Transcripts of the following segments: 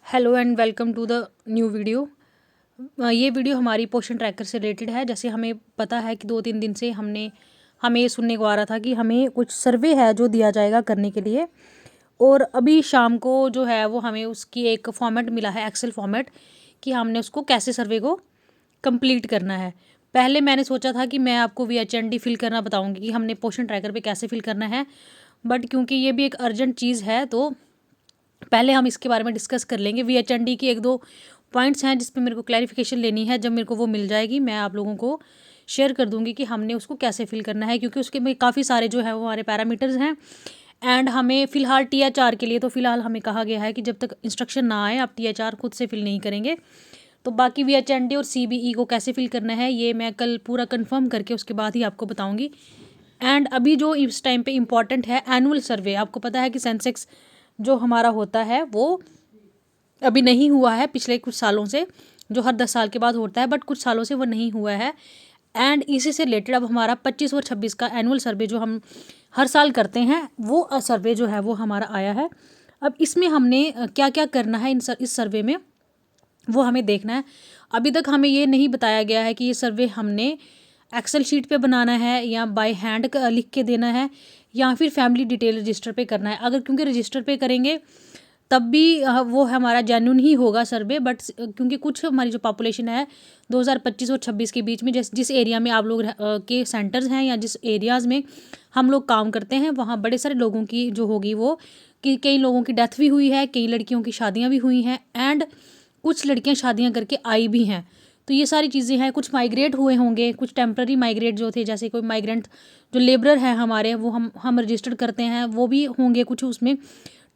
Hello and welcome to the new video. ये video हमारी Poshan tracker से रिलेटेड है। जैसे हमें पता है कि 2-3 दिन से हमें ये सुनने को आ रहा था कि हमें कुछ सर्वे है जो दिया जाएगा करने के लिए, और अभी शाम को जो है वो हमें उसकी एक फॉर्मेट मिला है, एक्सेल फॉर्मेट, कि हमने उसको कैसे सर्वे को कंप्लीट करना है। पहले मैंने सोचा था कि मैं आपको VHND फिल करना बताऊंगी कि हमने पोषण ट्रैकर पे कैसे फिल करना है, बट क्योंकि ये भी एक अर्जेंट चीज़ है तो पहले हम इसके बारे में डिस्कस कर लेंगे। VHND की 1-2 पॉइंट्स हैं जिस पे मेरे को क्लैरिफिकेशन लेनी है। जब मेरे को वो मिल जाएगी मैं आप लोगों को शेयर कर दूंगी कि हमने उसको कैसे फिल करना है, क्योंकि उसके में काफ़ी सारे जो है वो हमारे पैरामीटर्स हैं। एंड हमें फ़िलहाल THR के लिए तो फ़िलहाल हमें कहा गया है कि जब तक इंस्ट्रक्शन ना आए आप THR खुद से फिल नहीं करेंगे। तो बाकी VHND और CBE को कैसे फिल करना है ये मैं कल पूरा कंफर्म करके उसके बाद ही आपको बताऊंगी। एंड अभी जो इस टाइम पे इम्पॉर्टेंट है, एनुअल सर्वे। आपको पता है कि सेंसेक्स जो हमारा होता है वो अभी नहीं हुआ है पिछले कुछ सालों से, जो हर 10 साल के बाद होता है, बट कुछ सालों से वो नहीं हुआ है। एंड इसी से रिलेटेड अब हमारा 25 और 26 का एनुअल सर्वे जो हम हर साल करते हैं वो सर्वे जो है वो हमारा आया है। अब इसमें हमने क्या क्या करना है इस सर्वे में वो हमें देखना है। अभी तक हमें ये नहीं बताया गया है कि ये सर्वे हमने एक्सेल शीट पे बनाना है या बाय हैंड लिख के देना है या फिर फैमिली डिटेल रजिस्टर पे करना है। अगर क्योंकि रजिस्टर पे करेंगे तब भी वो हमारा जेन्युइन ही होगा सर्वे, बट क्योंकि कुछ हमारी जो पॉपुलेशन है 2025 और 26 के बीच में जिस एरिया में आप लोग के सेंटर्स हैं या जिस एरियाज़ में हम लोग काम करते हैं वहाँ बड़े सारे लोगों की जो होगी वो, कि कई लोगों की डेथ भी हुई है, कई लड़कियों की शादियाँ भी हुई हैं, एंड कुछ लड़कियां शादियां करके आई भी हैं। तो ये सारी चीज़ें हैं। कुछ माइग्रेट हुए होंगे, कुछ टेम्प्ररी माइग्रेट जो थे, जैसे कोई माइग्रेंट जो लेबरर है हमारे वो हम रजिस्टर्ड करते हैं वो भी होंगे कुछ उसमें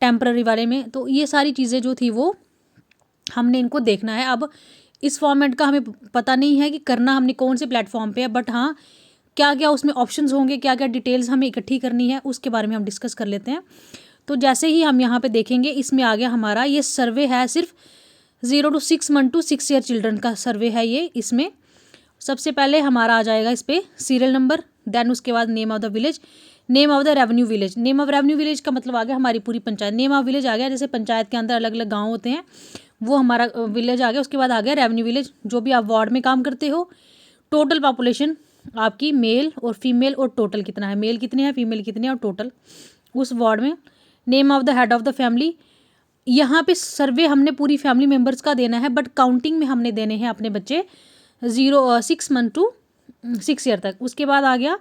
टेम्प्ररी वाले में। तो ये सारी चीज़ें जो थी वो हमने इनको देखना है। अब इस फॉर्मेट का हमें पता नहीं है कि करना हमने कौन से प्लेटफॉर्म पे है, बट हाँ क्या क्या उसमें ऑप्शंस होंगे, क्या क्या डिटेल्स हमें इकट्ठी करनी है उसके बारे में हम डिस्कस कर लेते हैं। तो जैसे ही हम यहाँ पे देखेंगे इसमें आ गया हमारा ये सर्वे है, सिर्फ 0 to 6 month to 6 year children का सर्वे है ये। इसमें सबसे पहले हमारा आ जाएगा इस पर सीरियल नंबर, देन उसके बाद name of the village, name of the revenue village. Name of revenue village का मतलब आ गया हमारी पूरी पंचायत। नेम ऑफ विलेज आ गया, जैसे पंचायत के अंदर अलग अलग गांव होते हैं वो हमारा विलेज आ गया। उसके बाद आ गया रेवेन्यू विलेज, जो भी आप वार्ड में काम करते हो। टोटल पॉपुलेशन आपकी मेल और फीमेल, और टोटल कितना है, मेल कितने हैं फीमेल कितने हैं और टोटल उस वार्ड में। Name of the head of the family, यहाँ पे सर्वे हमने पूरी फैमिली मेम्बर्स का देना है, बट काउंटिंग में हमने देने हैं अपने बच्चे 6 मंथ टू 6 ईयर तक। उसके बाद आ गया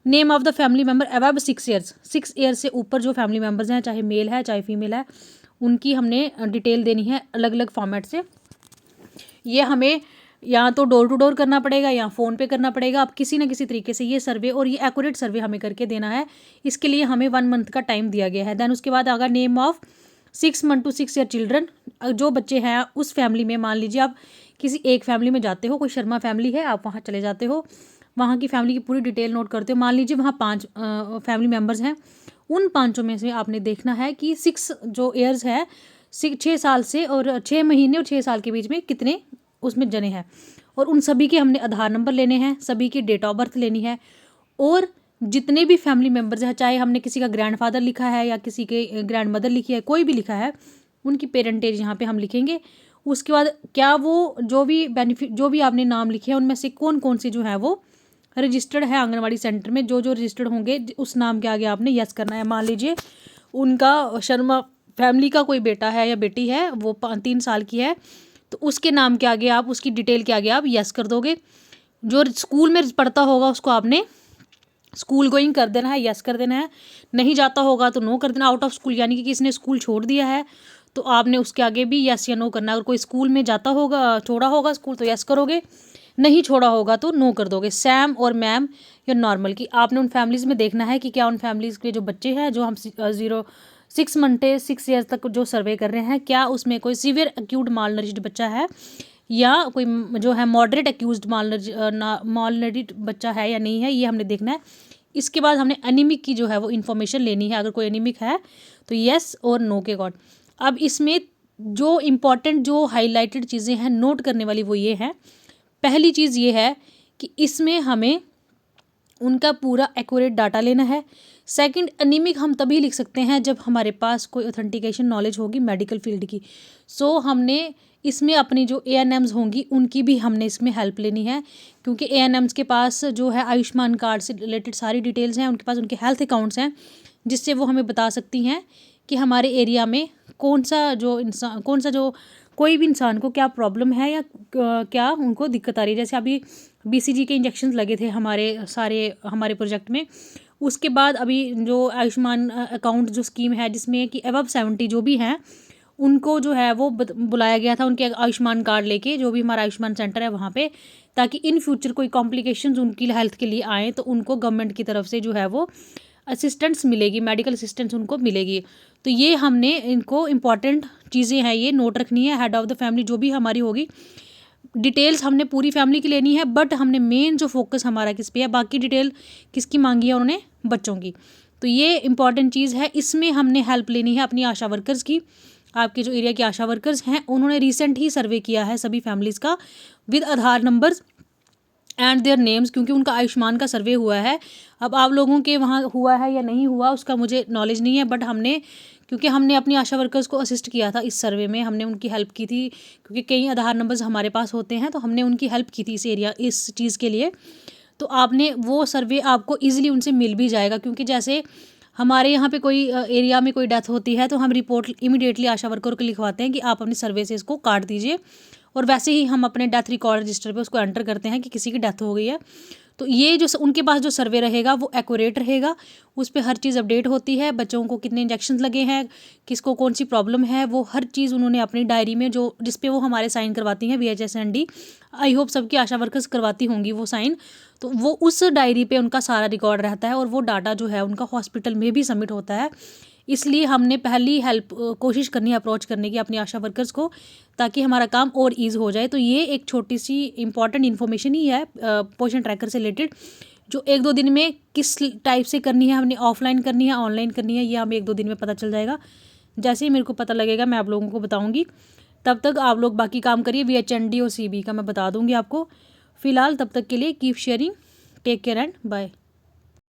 name of the family member above 6 years, 6 year से ऊपर जो फैमिली मेम्बर्स हैं, चाहे मेल है चाहे फीमेल है, उनकी हमने डिटेल देनी है अलग अलग फॉर्मेट से। ये हमें या तो डोर टू डोर करना पड़ेगा या फ़ोन पे करना पड़ेगा। अब किसी ना किसी तरीके से ये सर्वे, और ये एक्यूरेट सर्वे हमें करके देना है। इसके लिए हमें 1 मंथ का टाइम दिया गया है। देन उसके बाद आगा name of 6 month to 6 year children. जो बच्चे हैं उस फैमिली में, मान लीजिए आप किसी एक फैमिली में जाते हो, कोई शर्मा फैमिली है, आप वहाँ चले जाते हो, वहाँ की फैमिली की पूरी डिटेल नोट करते हो। मान लीजिए वहाँ 5 फैमिली मेम्बर्स हैं, उन 5 में से आपने देखना है कि 6 जो ईयर्स है, 6 साल से और 6 महीने और 6 साल के बीच में कितने उसमें जने हैं, और उन सभी के हमने आधार नंबर लेने हैं, सभी की डेट ऑफ बर्थ लेनी है। और जितने भी फैमिली मेम्बर्स हैं, चाहे हमने किसी का ग्रैंडफादर लिखा है या किसी के ग्रैंड मदर लिखी है, कोई भी लिखा है, उनकी पेरेंटेज यहाँ पे हम लिखेंगे। उसके बाद क्या वो जो भी बेनिफिट, जो भी आपने नाम लिखे हैं उनमें से कौन कौन से जो है वो रजिस्टर्ड है आंगनवाड़ी सेंटर में, जो जो रजिस्टर्ड होंगे उस नाम के आगे आपने यस करना है। मान लीजिए उनका शर्मा फैमिली का कोई बेटा है या बेटी है, वो 3 साल की है, तो उसके नाम के आगे आप, उसकी डिटेल के आगे आप यस कर दोगे। जो स्कूल में पढ़ता होगा उसको आपने स्कूल गोइंग कर देना है, यस कर देना है। नहीं जाता होगा तो नो कर देना। आउट ऑफ स्कूल यानी कि किसी ने स्कूल छोड़ दिया है तो आपने उसके आगे भी यस या नो करना है। अगर कोई स्कूल में जाता होगा, छोड़ा होगा स्कूल, तो यस करोगे, नहीं छोड़ा होगा तो नो कर दोगे। सैम और मैम या नॉर्मल की आपने उन फैमिलीज़ में देखना है कि क्या उन फैमिलीज़ के जो बच्चे हैं, जो हम 6 मंथ 6 ईयर्स तक जो सर्वे कर रहे हैं, क्या उसमें कोई सीवियर एक्यूट मालनरिश्ड बच्चा है या कोई जो है मॉडरेट एक्यूज्ड मालनरिश्ड बच्चा है या नहीं है, ये हमने देखना है। इसके बाद हमने एनीमिक की जो है वो इन्फॉर्मेशन लेनी है। अगर कोई एनीमिक है तो येस और नो के अकॉर्ड। अब इसमें जो इम्पॉर्टेंट जो हाईलाइटेड चीज़ें हैं नोट करने वाली वो ये हैं। पहली चीज़ ये है कि इसमें हमें उनका पूरा एक्यूरेट डाटा लेना है। सेकंड, एनीमिक हम तभी लिख सकते हैं जब हमारे पास कोई ऑथेंटिकेशन नॉलेज होगी मेडिकल फील्ड की। सो हमने इसमें अपनी जो ANMs होंगी उनकी भी हमने इसमें हेल्प लेनी है, क्योंकि ANMs के पास जो है आयुष्मान कार्ड से रिलेटेड सारी डिटेल्स हैं, उनके पास उनके हेल्थ अकाउंट्स हैं, जिससे वो हमें बता सकती हैं कि हमारे एरिया में कौन सा जो कोई भी इंसान को क्या प्रॉब्लम है या क्या उनको दिक्कत आ रही है। जैसे अभी BCG के इंजेक्शन लगे थे हमारे प्रोजेक्ट में। उसके बाद अभी जो आयुष्मान अकाउंट जो स्कीम है, जिसमें कि अबव 70 जो भी हैं उनको जो है वो बुलाया गया था उनके आयुष्मान कार्ड लेके, जो भी हमारा आयुष्मान सेंटर है वहाँ पे, ताकि इन फ्यूचर कोई कॉम्प्लिकेशंस उनकी हेल्थ के लिए आएँ तो उनको गवर्नमेंट की तरफ से जो है वो असिस्टेंस मिलेगी, मेडिकल असिस्टेंस उनको मिलेगी। तो ये हमने इनको इम्पॉर्टेंट चीज़ें हैं, ये नोट रखनी है। हेड ऑफ़ द फैमिली जो भी हमारी होगी, डिटेल्स हमने पूरी फैमिली की लेनी है, बट हमने मेन जो फोकस हमारा किस पे है, बाकी डिटेल किसकी मांगी है उन्होंने, बच्चों की। तो ये इंपॉर्टेंट चीज़ है, इसमें हमने हेल्प लेनी है अपनी आशा वर्कर्स की। आपके जो एरिया के आशा वर्कर्स हैं उन्होंने रिसेंट ही सर्वे किया है सभी फैमिलीज़ का with Aadhaar numbers and their names, क्योंकि उनका आयुष्मान का सर्वे हुआ है। अब आप लोगों के वहाँ हुआ है या नहीं हुआ उसका मुझे नॉलेज नहीं है, बट क्योंकि हमने अपनी आशा वर्कर्स को असिस्ट किया था इस सर्वे में, हमने उनकी हेल्प की थी, क्योंकि कई आधार नंबर्स हमारे पास होते हैं, तो हमने उनकी हेल्प की थी इस चीज़ के लिए। तो आपने वो सर्वे आपको ईजिली उनसे मिल भी जाएगा, क्योंकि जैसे हमारे यहाँ पे कोई एरिया में कोई डेथ होती है तो हम रिपोर्ट इमीडिएटली आशा वर्कर को लिखवाते हैं कि आप अपनी सर्वे से इसको काट दीजिए, और वैसे ही हम अपने डेथ रिकॉर्ड रजिस्टर पे उसको एंटर करते हैं कि किसी की डेथ हो गई है। तो ये जो उनके पास जो सर्वे रहेगा वो एक्यूरेट रहेगा, उस पर हर चीज़ अपडेट होती है, बच्चों को कितने इंजेक्शन लगे हैं, किसको कौन सी प्रॉब्लम है, वो हर चीज़ उन्होंने अपनी डायरी में जो जिस पे वो हमारे साइन करवाती हैं VHSND, आई होप सबकी आशा वर्कर्स करवाती होंगी वो साइन। तो वो उस डायरी पे उनका सारा रिकॉर्ड रहता है, और वो डाटा जो है उनका हॉस्पिटल में भी सबमिट होता है। इसलिए हमने पहली कोशिश करनी है अप्रोच करने की अपनी आशा वर्कर्स को, ताकि हमारा काम और ईज़ हो जाए। तो ये एक छोटी सी इंपॉर्टेंट इन्फॉर्मेशन ही है पोषण ट्रैकर से रिलेटेड, जो 1-2 दिन में किस टाइप से करनी है, हमने ऑफलाइन करनी है ऑनलाइन करनी है, ये हमें 1-2 दिन में पता चल जाएगा। जैसे ही मेरे को पता लगेगा मैं आप लोगों को बताऊँगी। तब तक आप लोग बाकी काम करिए, VHND और CB का मैं बता दूँगी आपको। फ़िलहाल तब तक के लिए keep sharing, take care and bye.